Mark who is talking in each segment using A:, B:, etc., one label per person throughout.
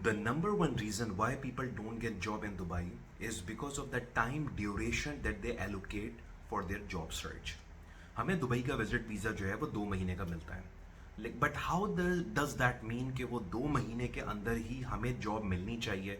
A: The number one reason why people don't get job in Dubai is because of the time duration that they allocate for their job search. हमें Dubai का visit visa जो है वो 2 महीने का मिलता है, but how does that mean कि वो 2 महीने के अंदर ही हमें जॉब मिलनी चाहिए?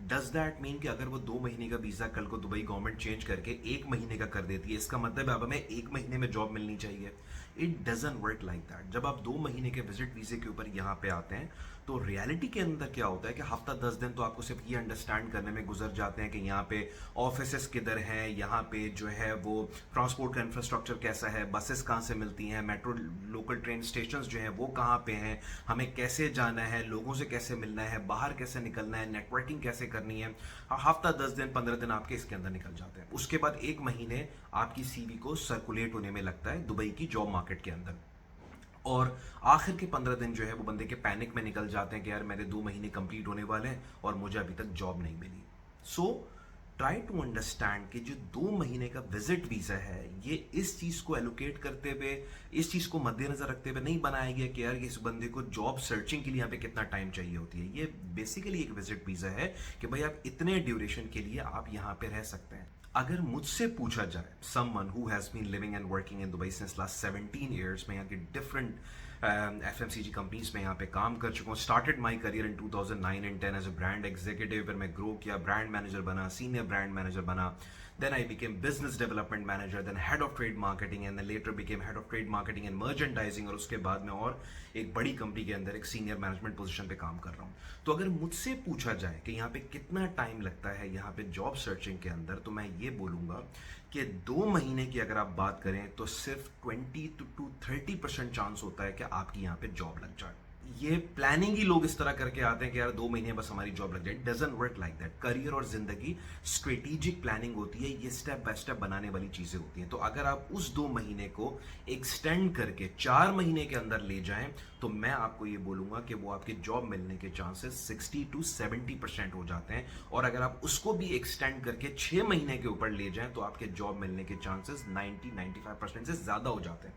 A: डज दैट मीन कि अगर वो 2 महीने का वीज़ा कल को दुबई गवर्नमेंट चेंज करके 1 महीने का कर देती है, इसका मतलब है अब हमें 1 महीने में जॉब मिलनी चाहिए? It doesn't work like that. जब आप 2 महीने के विजिट वीजे के ऊपर यहाँ पे आते हैं तो रियलिटी के अंदर क्या होता है कि हफ्ता 10 दिन तो आपको सिर्फ ये अंडरस्टैंड करने में गुजर जाते हैं कि यहाँ पे ऑफिसेस किधर हैं, यहाँ पे जो है वो ट्रांसपोर्ट का इंफ्रास्ट्रक्चर कैसा है, बसेस कहाँ से मिलती हैं, मेट्रो लोकल ट्रेन स्टेशन जो हैं वो कहाँ पे हैं, हमें कैसे जाना है, लोगों से कैसे मिलना है, बाहर कैसे निकलना है, नेटवर्किंग कैसे करनी है। हफ्ता 10 दिन 15 दिन आपके इसके अंदर निकल जाते हैं। उसके बाद 1 महीने आपकी सीवी को सर्कुलेट होने में लगता है दुबई की जॉब मार्केट के अंदर, और आखिर के 15 दिन जो है वो बंदे के पैनिक में निकल जाते हैं कि यार मेरे 2 महीने कंप्लीट होने वाले हैं और मुझे अभी तक जॉब नहीं मिली। सो ट्राई टू अंडरस्टैंड कि जो 2 महीने का विजिट वीजा है ये इस चीज को एलोकेट करते हुए, इस चीज को मद्देनजर रखते हुए नहीं बनाया गया कि यार इस बंदे को जॉब सर्चिंग के लिए यहाँ पे कितना टाइम चाहिए होती है। ये बेसिकली एक विजिट वीजा है कि भाई आप इतने ड्यूरेशन के लिए आप यहाँ पे रह सकते हैं। अगर मुझसे पूछा जाए, someone who has been living and working in Dubai since last 17 years, मैं यहाँ की डिफरेंट एफएमसीजी कंपनीज में यहाँ पे काम कर चुका हूँ। Started my career in 2009 and 10 as a brand executive, फिर मैं ग्रो किया, ब्रांड मैनेजर बना, सीनियर ब्रांड मैनेजर बना, then I became business development manager, then head of trade marketing, and then later became head of trade marketing and merchandising, और उसके बाद में और एक बड़ी कंपनी के अंदर एक सीनियर मैनेजमेंट पोजीशन पे काम कर रहा हूँ। तो अगर मुझसे पूछा जाए कि यहाँ पे कितना टाइम लगता है यहाँ पे जॉब सर्चिंग के अंदर, तो मैं ये बोलूँगा कि 2 महीने की अगर आप बात करें तो सिर्फ 20 to 30% चांस होता है कि आपकी यहाँ पे जॉब लग जाए। ये प्लानिंग ही लोग इस तरह करके आते हैं कि यार 2 महीने बस हमारी जॉब लग जाए। Doesn't work like that. Career और जिंदगी स्ट्रेटेजिक प्लानिंग होती है, ये स्टेप बाय स्टेप बनाने वाली चीजें होती हैं। तो अगर आप उस 2 महीने को एक्सटेंड करके 4 महीने के अंदर ले जाएं तो मैं आपको ये बोलूंगा कि वो आपके जॉब मिलने के चांसेस 60 to 70% हो जाते हैं। और अगर आप उसको भी एक्सटेंड करके 6 महीने के ऊपर ले जाएं तो आपके जॉब मिलने के चांसेस 90-95% से ज्यादा हो जाते हैं।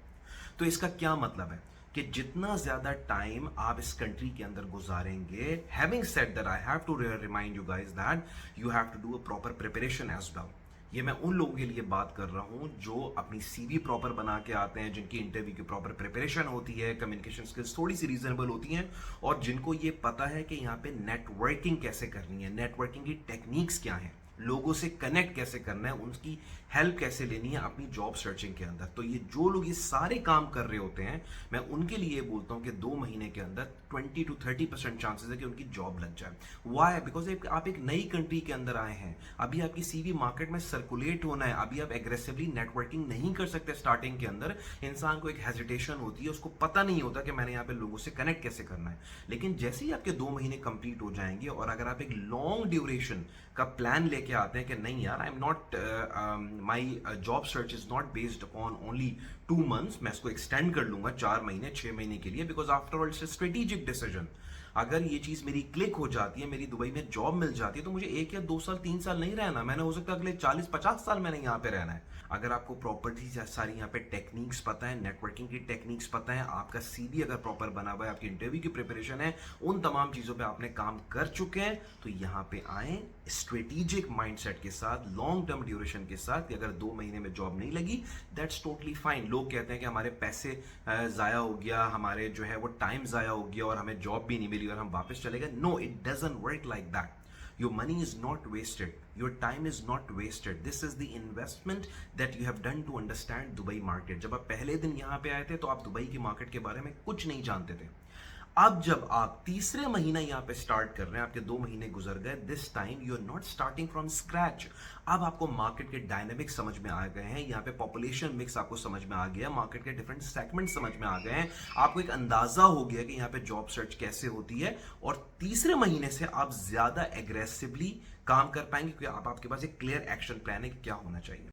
A: तो इसका क्या मतलब है कि जितना ज्यादा टाइम आप इस कंट्री के अंदर गुजारेंगे, having said that I have to remind you guys that you have to do a proper preparation as well. ये मैं उन लोगों के लिए बात कर रहा हूं जो अपनी सीवी प्रॉपर बना के आते हैं, जिनकी इंटरव्यू की प्रॉपर प्रिपरेशन होती है, कम्युनिकेशन स्किल्स थोड़ी सी रीजनेबल होती हैं, और जिनको ये पता है कि यहाँ पे नेटवर्किंग कैसे करनी है, नेटवर्किंग की टेक्निक्स क्या हैं, लोगों से कनेक्ट कैसे करना है, उनकी हेल्प कैसे लेनी है अपनी जॉब सर्चिंग के अंदर। तो ये जो लोग ये सारे काम कर रहे होते हैं, मैं उनके लिए बोलता हूं कि 2 महीने के अंदर 20 to 30% चांसेस है कि उनकी जॉब लग जाए। वाई? बिकॉज आप एक नई कंट्री के अंदर आए हैं, अभी आपकी सीवी मार्केट में सर्कुलेट होना है, अभी आप एग्रेसिवली नेटवर्किंग नहीं कर सकते। स्टार्टिंग के अंदर इंसान को एक हेजिटेशन होती है, उसको पता नहीं होता कि मैंने यहाँ पे लोगों से कनेक्ट कैसे करना है। लेकिन जैसे ही आपके 2 महीने कंप्लीट हो जाएंगे और अगर आप एक लॉन्ग ड्यूरेशन का प्लान लेके आते हैं कि नहीं यार, I am not, my job search is not based upon only 2 months, मैं इसको एक्सटेंड कर लूंगा 4 महीने 6 महीने के लिए, because after all it's strategic decision. अगर ये चीज मेरी क्लिक हो जाती है, मेरी दुबई में जॉब मिल जाती है, तो मुझे 1 या 2 साल 3 साल नहीं रहना, मैंने हो सकता है अगले 40-50 साल मैंने यहाँ पे रहना है। अगर आपको प्रॉपर्टी सारी यहाँ पे टेक्निक्स पता है, नेटवर्किंग की टेक्निक्स पता है, आपका सीवी अगर प्रॉपर बना हुआ है, आपकी इंटरव्यू की प्रिपरेशन है, उन तमाम चीजों पे आपने काम कर चुके हैं, तो यहाँ पे आए स्ट्रेटेजिक माइंडसेट के साथ, लॉन्ग टर्म ड्यूरेशन के साथ कि अगर 2 महीने में जॉब नहीं लगी, दैट्स टोटली फाइन। लोग कहते हैं कि हमारे पैसे जाया हो गया, हमारे जो है वो टाइम जाया हो गया और हमें जॉब भी नहीं मिली और हम वापस चले गए। No, it doesn't work like that. Your money is not wasted. Your time is not wasted. This is the investment that you have done to understand Dubai market. जब आप पहले दिन यहाँ पे आए थे तो आप दुबई की मार्केट के बारे में कुछ नहीं जानते थे। अब जब आप तीसरे महीना यहाँ पे स्टार्ट कर रहे हैं, आपके 2 महीने गुजर गए, this time you are not starting from scratch. अब आपको मार्केट के डायनेमिक्स समझ में आ गए हैं, यहाँ पे पॉपुलेशन मिक्स आपको समझ में आ गया, मार्केट के डिफरेंट सेगमेंट समझ में आ गए हैं, आपको एक अंदाजा हो गया कि यहाँ पे जॉब सर्च कैसे होती है, और तीसरे महीने से आप ज्यादा एग्रेसिवली काम कर पाएंगे क्योंकि आपके पास एक क्लियर एक्शन प्लान है कि क्या होना चाहिए।